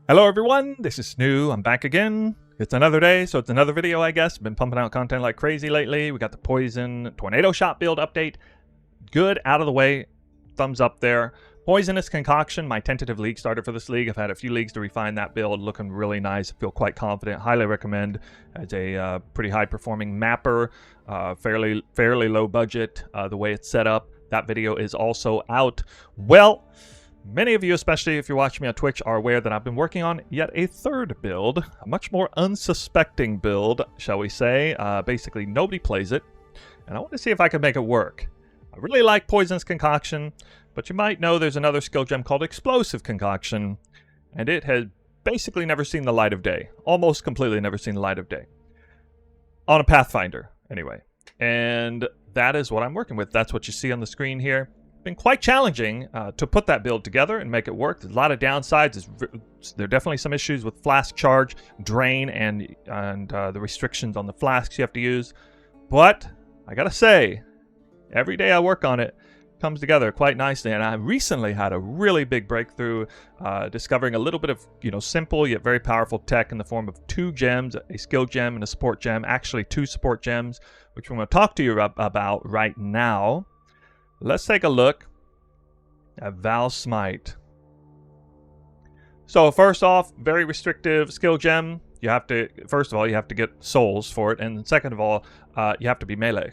Hello everyone, this is Snoo. I'm back again. It's another day, so it's another video, I guess. Been pumping out content like crazy lately. We got the Poison Tornado Shot build update. Good, out of the way. Thumbs up there. Poisonous Concoction, my tentative league starter for this league. I've had a few leagues to refine that build. Looking really nice. I feel quite confident. Highly recommend as a pretty high-performing mapper. Fairly low budget, the way it's set up. That video is also out. Well, many of you, especially if you're watching me on Twitch, are aware that I've been working on yet a third build, a much more unsuspecting build, shall we say. Basically, nobody plays it, and I want to see if I can make it work. I really like Poisonous Concoction, but you might know there's another skill gem called Explosive Concoction, and it has basically never seen the light of day. Almost completely never seen the light of day. On a Pathfinder, anyway. And that is what I'm working with. That's what you see on the screen here. Been quite challenging to put that build together and make it work. There's a lot of downsides. There are definitely some issues with flask charge, drain, and the restrictions on the flasks you have to use. But I gotta say, every day I work on it, comes together quite nicely. And I recently had a really big breakthrough, discovering a little bit of simple yet very powerful tech in the form of 2 gems, a skill gem and a support gem. Actually, 2 support gems, which I'm going to talk to you about right now. Let's take a look at Val Smite. So first off, very restrictive skill gem. You have to, first of all, you have to get souls for it, and second of all, you have to be melee.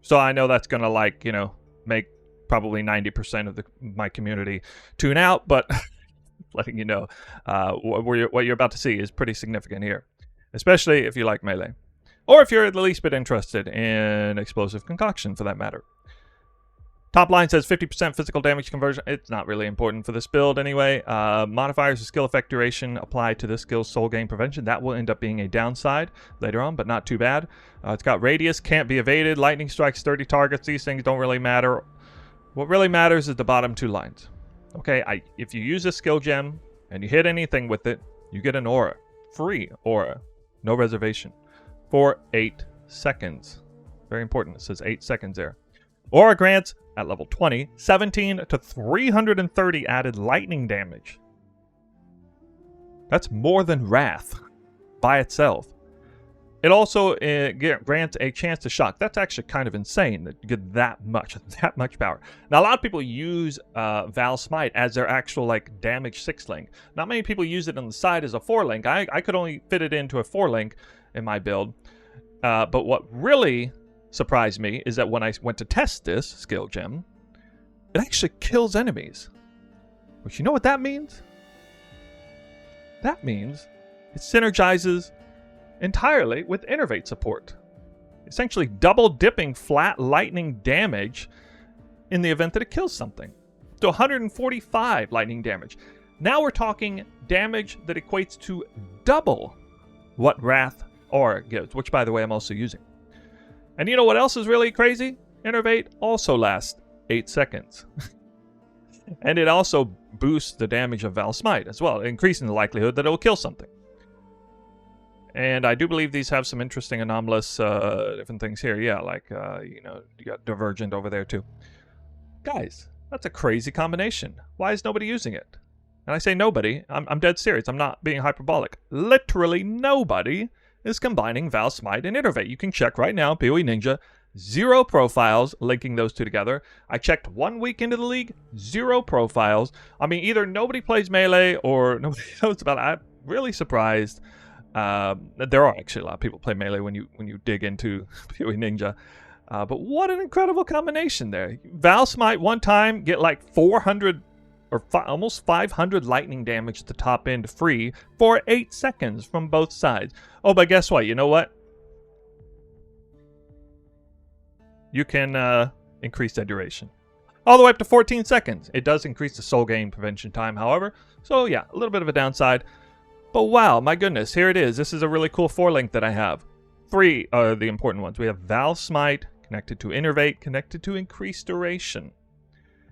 So I know that's gonna make probably 90% of my community tune out, but letting you know, what you're about to see is pretty significant here, especially if you like melee, or if you're the least bit interested in Explosive Concoction, for that matter. Top line says 50% physical damage conversion. It's not really important for this build anyway. Modifiers of skill effect duration apply to this skill's soul gain prevention. That will end up being a downside later on, but not too bad. It's got radius, can't be evaded. Lightning strikes 30 targets. These things don't really matter. What really matters is the bottom 2 lines. Okay, if you use a skill gem and you hit anything with it, you get an aura. Free aura. No reservation. For 8 seconds. Very important. It says 8 seconds there. Aura grants, at level 20, 17 to 330 added lightning damage. That's more than Wrath by itself. It also grants a chance to shock. That's actually kind of insane that you get that much power. Now, a lot of people use Val Smite as their actual damage 6-link. Not many people use it on the side as a 4-link. I could only fit it into a 4-link in my build. But what really surprised me is that when I went to test this skill gem, it actually kills enemies. Which, you know what that means? That means it synergizes entirely with Innervate support, essentially double dipping flat lightning damage in the event that it kills something. So 145 lightning damage. Now we're talking damage that equates to double what Wrath Aura gives, which, by the way, I'm also using. And you know what else is really crazy? Innervate also lasts 8 seconds. And it also boosts the damage of Val Smite as well, increasing the likelihood that it will kill something. And I do believe these have some interesting anomalous different things here. Yeah, you got Divergent over there too. Guys, that's a crazy combination. Why is nobody using it? And I say nobody, I'm dead serious. I'm not being hyperbolic. Literally nobody is combining Val Smite and Innervate. You can check right now, PoE Ninja, 0 profiles linking those 2 together. I checked 1 week into the league, 0 profiles. I mean, either nobody plays melee or nobody knows about it. I'm really surprised. There are actually a lot of people play melee when you dig into PoE Ninja. But what an incredible combination there. Val Smite one time, get like 400 or almost 500 lightning damage at the top end free for 8 seconds from both sides. Oh, but guess what? You know what? You can increase that duration. All the way up to 14 seconds. It does increase the soul gain prevention time, however. So yeah, a little bit of a downside. But wow, my goodness, here it is. This is a really cool 4-link that I have. 3 are the important ones. We have Val Smite, connected to Innervate, connected to increased duration.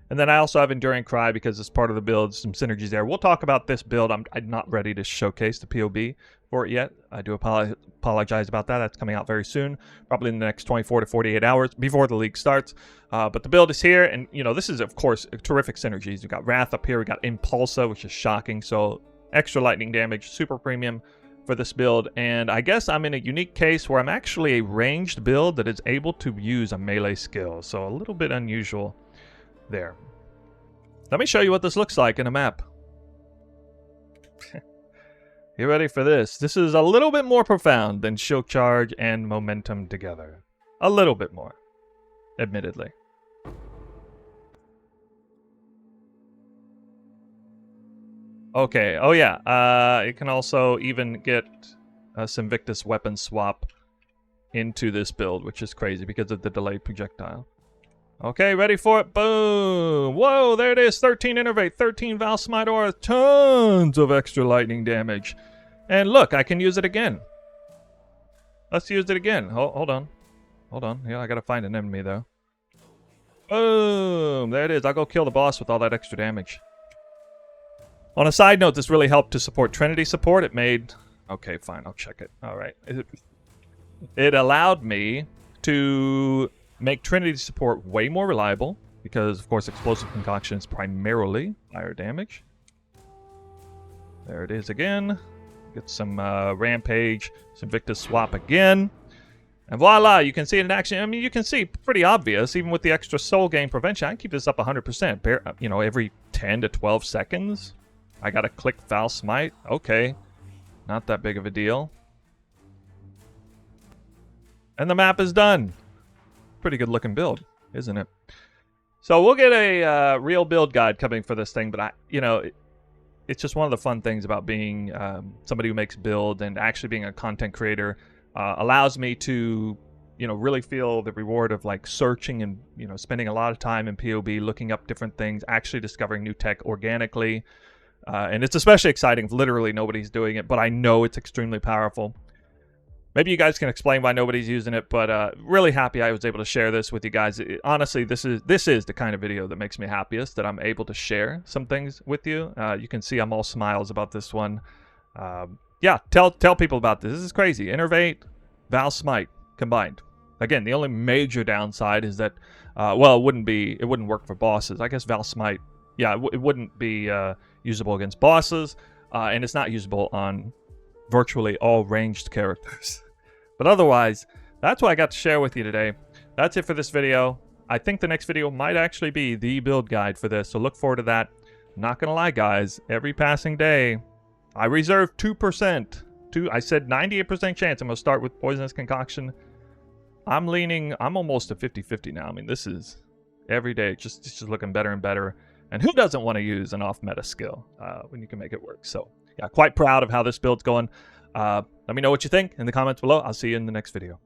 And then I also have Enduring Cry because it's part of the build, some synergies there. We'll talk about this build. I'm not ready to showcase the POB for it yet. I do apologize about that. That's coming out very soon, probably in the next 24 to 48 hours before the league starts. But the build is here, and this is, of course, terrific synergies. We've got Wrath up here. We got Impulsa, which is shocking. So extra lightning damage, super premium for this build. And I guess I'm in a unique case where I'm actually a ranged build that is able to use a melee skill. So a little bit unusual there. Let me show you what this looks like in a map. You ready for this? This is a little bit more profound than Shield Charge and Momentum together. A little bit more, admittedly. Okay, oh yeah, it can also even get some Victus weapon swap into this build, which is crazy because of the delayed projectile. Okay, ready for it? Boom! Whoa, there it is. 13 Innervate, 13 Val Smite Aura, tons of extra lightning damage. And look, I can use it again. Let's use it again. Hold on. Hold on. Yeah, I gotta find an enemy, though. Boom! There it is. I'll go kill the boss with all that extra damage. On a side note, this really helped to support Trinity support. It made... Okay, fine. I'll check it. All right. It allowed me to make Trinity support way more reliable because, of course, Explosive Concoction is primarily fire damage. There it is again. Get some Rampage, some Victus swap again. And voila, you can see it in action. I mean, you can see pretty obvious, even with the extra soul gain prevention. I can keep this up 100%. You know, every 10 to 12 seconds, I gotta click Foul Smite. Okay, not that big of a deal. And the map is done. Pretty good looking build, isn't it? So we'll get a real build guide coming for this thing, but it's just one of the fun things about being somebody who makes build and actually being a content creator. Allows me to, really feel the reward of like searching and, spending a lot of time in PoE, looking up different things, actually discovering new tech organically. And it's especially exciting if literally nobody's doing it, but I know it's extremely powerful. Maybe you guys can explain why nobody's using it, but really happy I was able to share this with you guys. Honestly, this is the kind of video that makes me happiest, that I'm able to share some things with you. You can see I'm all smiles about this one. Yeah, tell people about this. This is crazy. Innervate, Val Smite combined. Again, the only major downside is that, well, it wouldn't work for bosses. I guess Val Smite, yeah, it wouldn't be usable against bosses, and it's not usable on virtually all ranged characters. But otherwise, that's what I got to share with you today. That's it for this video. I think the next video might actually be the build guide for this, so look forward to that. Not gonna lie, guys, every passing day, I reserve 2%. I said 98% chance I'm gonna start with Poisonous Concoction. I'm almost to 50-50 now. I mean, this is every day, it's just looking better and better. And who doesn't want to use an off-meta skill when you can make it work? So, yeah, quite proud of how this build's going. Let me know what you think in the comments below. I'll see you in the next video.